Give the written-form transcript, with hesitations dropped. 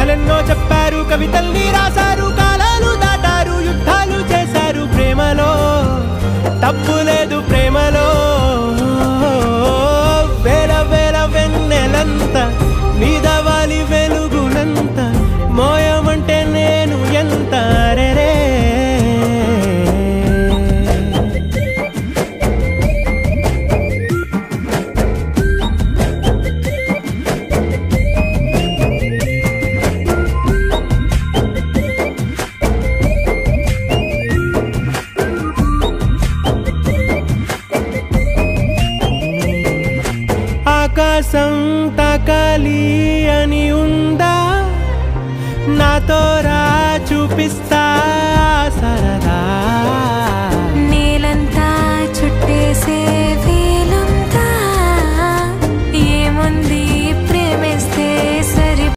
కథలెన్నో చెప్పారు, కవితల్ని రాశారు, కాలాలు దాటారు, యుద్ధాలు చేశారు. ప్రేమలో తప్పు లేదు, ప్రేమలో వేల వేల వెన్నెలంత నీదవాలి వెలుగునంత మోయమంటే నేను ఎంత రే. ఆకాశం తాకాలి అని ఉందా, నాతో రా చూపిస్తా